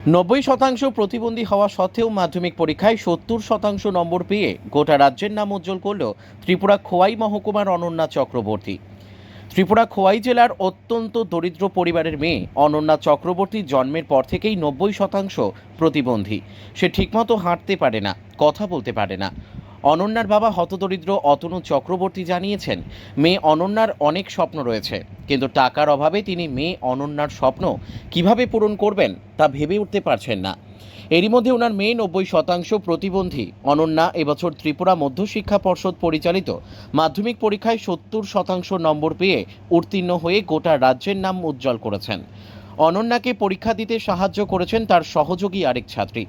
90% প্রতিবন্ধী হওয়া সত্ত্বেও মাধ্যমিক পরীক্ষায় 70% নম্বর পেয়ে গোটা রাজ্যের নাম উজ্জ্বল করল ত্রিপুরা খোয়াই মহকুমার অনন্যা চক্রবর্তী। ত্রিপুরা খোয়াই জেলার অত্যন্ত দরিদ্র পরিবারের মেয়ে অনন্যা চক্রবর্তী জন্মের পর থেকেই 90% প্রতিবন্ধী। সে ঠিকমতো হাঁটতে পারে না, কথা বলতে পারে না। অনন্যার বাবা হতদরিদ্র অতনু চক্রবর্তী জানিয়েছেন, মেয়ে অনন্যার অনেক স্বপ্ন রয়েছে, কিন্তু টাকার অভাবে তিনি মেয়ে অনন্যার স্বপ্ন কিভাবে পূরণ করবেন তা ভেবে উঠতে পারছেন না। এরই মধ্যে ওনার মেয়ে 90% প্রতিবন্ধী অনন্যা এবছর ত্রিপুরা মধ্যশিক্ষা পর্ষদ পরিচালিত মাধ্যমিক পরীক্ষায় 70% নম্বর পেয়ে উত্তীর্ণ হয়ে গোটা রাজ্যের নাম উজ্জ্বল করেছেন। অনন্যাকে পরীক্ষা দিতে সাহায্য করেছেন তার সহযোগী আরেক ছাত্রী।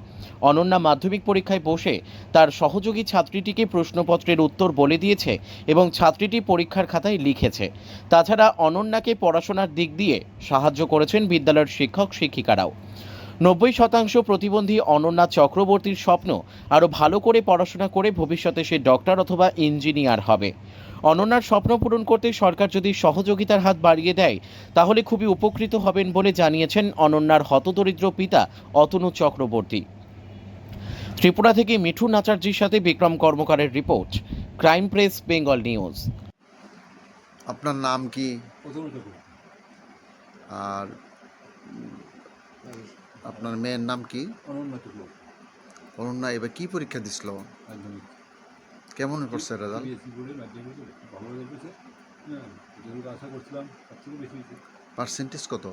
অনন্যা মাধ্যমিক পরীক্ষায় বসে তার সহযোগী ছাত্রীটিকে প্রশ্নপত্রের উত্তর বলে দিয়েছে এবং ছাত্রীটি পরীক্ষার খাতায় লিখেছে। তাছাড়া অনন্যাকে পড়াশোনার দিক দিয়ে সাহায্য করেছেন বিদ্যালয়ের শিক্ষক শিক্ষিকারাও। 90% প্রতিবন্ধী অনন্যা চক্রবর্তীর স্বপ্ন আরও ভালো করে পড়াশোনা করে ভবিষ্যতে সে ডক্টর অথবা ইঞ্জিনিয়ার হবে। অনন্যার স্বপ্ন পূরণ করতে সরকার যদি সহযোগিতার হাত বাড়িয়ে দেয় তাহলে খুবই উপকৃত হবেন বলে জানিয়েছেন অনন্যার হতদরিদ্র পিতা অতনু চক্রবর্তী। ত্রিপুরা থেকে মিঠুন আচার্যের সাথে বিক্রম কর্মকারের report, crime press Bengal news. আপনার নাম কি? আর আপনার মেয়ের নাম কি? অনন্যা এবার কি পরীক্ষা দিছিল? কেমন করছে রেজাল্ট? পার্সেন্টেজ কত?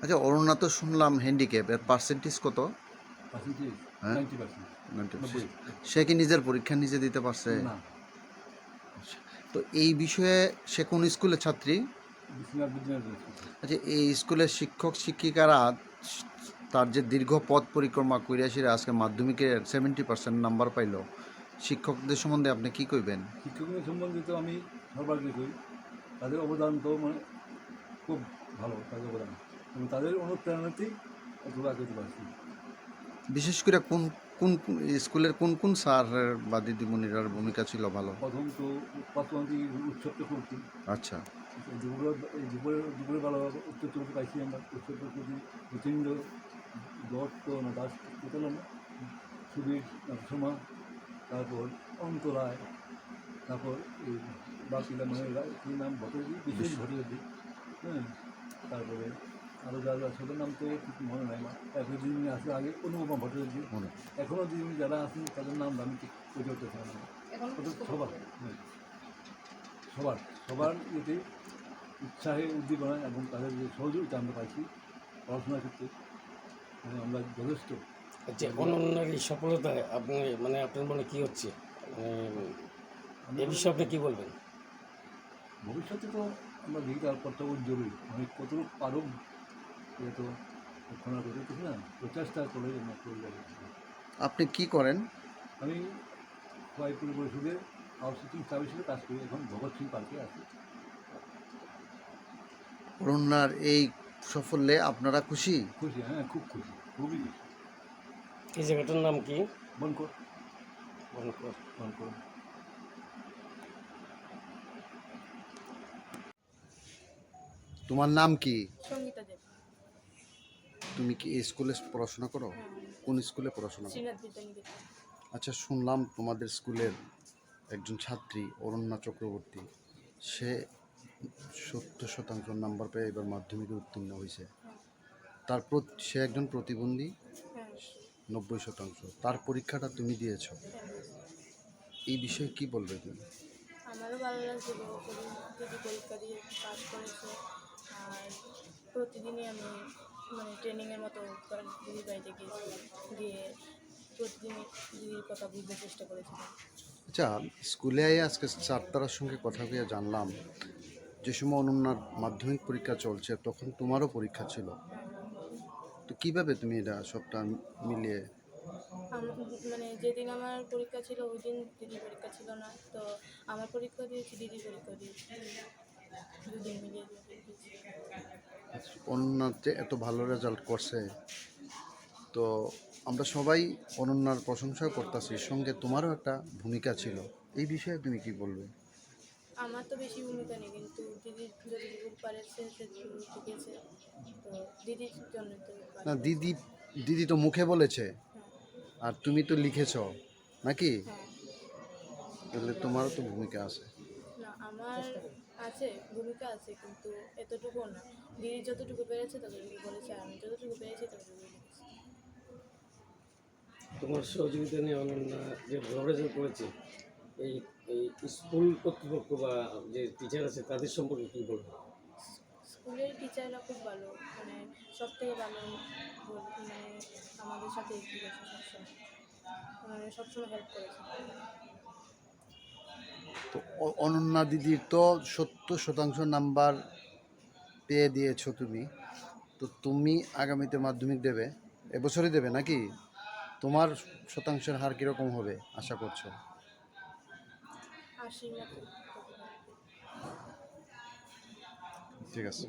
আচ্ছা, অরুণা তো শুনলাম হ্যান্ডিক্যাপ, এর পার্সেন্টেজ কত? হ্যাঁ, 90%। সে কি নিজের পরীক্ষা নিজে দিতে পারছে? তো এই বিষয়ে সে কোন স্কুলের ছাত্রী? আচ্ছা, এই স্কুলের শিক্ষক শিক্ষিকারা তার যে দীর্ঘ পথ পরিক্রমা করে আসে আজকে মাধ্যমিকে 70% নাম্বার পাইল, শিক্ষকদের সম্বন্ধে আপনি কি কইবেন? শিক্ষকদের সম্বন্ধে তো আমি সর্বাগ্রে করি, তাদের অবদান তো মানে খুব ভালো, তাদের অবদান এবং তাদের অনুপ্রেরণাতেই অথবা করতে পারছি। বিশেষ করে কোন কোন স্কুলের কোন কোন স্যার বা দিদিমণিরার ভূমিকা ছিল ভালো? প্রথম তো প্রাথমিক উৎসবটা করছি। আচ্ছা, দুপুরে ভালো উত্তর চলতে পাইছি আমরা। উৎসবটা করছি প্রচণ্ড দত্ত না দাস পেতাম না, সুবীর সোমা, তারপর অন্তরায়, তারপর এই বাকিরা মানে কী নাম ভট্টাচার্য, বিশেষ ভট্টাচার্য, হ্যাঁ, তারপরে আরও যারা সবার নাম তো ঠিক মনে নাই না। তারপরে যিনি আসলে আগে অনুপমা ভট্টাচার্য, এখনও যিনি যারা আছেন তাদের নাম আমি ঠিক করতে পারি না। সবার সবার সবার ইয়েতে উৎসাহে উদ্দীপনা এবং তাদের যে সহযোগিতা আমরা পাইছি পড়াশোনার ক্ষেত্রে, আমরা যথেষ্ট। আচ্ছা, অনন্যার এই সফলতায় আপনি মানে আপনার মনে কী হচ্ছে, এই বিষয়ে আপনি কী বলবেন? ভবিষ্যতে তো আমরা দেখি তার পরটা জরুরি, মানে কতটুকু পারব এটা তো রক্ষণা করতে কিছু না, প্রচেষ্টা করে আমরা করে যাবো। আপনি কি করেন? আমি খোয়াইপুর পরিষদের হাউসকিপিং সার্ভিস হিসেবে কাজ করি, এখন ভগৎ সিং পার্কে আছি। অরুণার এই সাফল্যে আপনারা খুশি? খুশি, হ্যাঁ, খুব খুশি, খুবই খুশি। এই জায়গাটার নাম কি? বনকর। বনকর। বনকর। তোমার নাম কি? সঙ্গীতা দেব। তুমি কি এই স্কুলে পড়াশোনা করো? কোন স্কুলে পড়াশোনা করো? শ্রীনাথ বিদ্যানিকেতন। আচ্ছা, শুনলাম তোমাদের স্কুলের একজন ছাত্রী অরণ্যা চক্রবর্তী, সে 70% নাম্বার পেয়ে এবার মাধ্যমিকে উত্তীর্ণ হয়েছে। সে একজন প্রতিবন্ধী, হ্যাঁ, 90%। তার পরীক্ষাটা তুমি দিয়েছো, এই বিষয়ে কি বলবে তুমি? আমারও ভালো লাগছে দিদি পরীক্ষা দিয়ে পাস করেছে। আর প্রতিদিনই আমি মানে ট্রেনিংয়ের মতো দিদির বাড়িতে গিয়েছিলাম, গিয়ে প্রতিদিনই দিদির কথা বুঝতে চেষ্টা করেছিলাম। আচ্ছা, স্কুলে আজকে ছাত্রদের সঙ্গে কথা বলে জানলাম যে সময় অনন্যার মাধ্যমিক পরীক্ষা চলছে তখন তোমারও পরীক্ষা ছিল, তো কিভাবে তুমি এটা সবটা মিলিয়ে? মানে যেদিন আমার পরীক্ষা ছিল ওই দিন দিদির পরীক্ষা ছিল না, তো আমার পরীক্ষা দিয়েছি, দিদির পরীক্ষা দিয়েছি, দুদিন মিলিয়ে দিয়েছি। অনন্যার যে এত ভালো রেজাল্ট করছে, তো আমরা সবাই অনন্যার প্রশংসা করতেছি, সঙ্গে তোমারও একটা ভূমিকা ছিল, এই বিষয়ে তুমি কি বলবে? আমার তো বেশি ভূমিকা নেই, কিন্তু দিদি যতটুকু পারেছে সেটুকু শিখেছে, তো দিদির জন্য তো পাস না, করেছে। দিদি তো মুখে বলেছে, হ্যাঁ আর তুমি তো লিখেছো নাকি? হ্যাঁ। তাহলে তোমারও তো ভূমিকা আছে। না, আমার আছে, ভূমিকা আছে, কিন্তু এতটুকু না। দিদি যতটুকু পেরেছে ততটুকু বলেছে, আর আমি যতটুকু পেরেছি ততটুকু লিখেছি। তোমার সহযোগিতা নিয়ে অনন্যা যে ভালো রেজাল্ট করেছে, এই এই স্কুল কর্তৃপক্ষ বা যে টিচার আছে তাদের সম্পর্কে কী বলবো? স্কুলের টিচাররা খুব ভালো, মানে সব থেকে ভালো মানে আমাদের সাথে এগিয়ে গেছে সবসময়, মানে সবসময় হেল্প করেছে। তো অনন্যা দিদির তো 70% নাম্বার পেয়ে দিয়েছো তুমি, তো তুমি আগামীতে মাধ্যমিক দেবে, এবছরই দেবে নাকি? তোমার শতাংশের হার কীরকম হবে আশা করছো? 80 মতো। ঠিক আছে।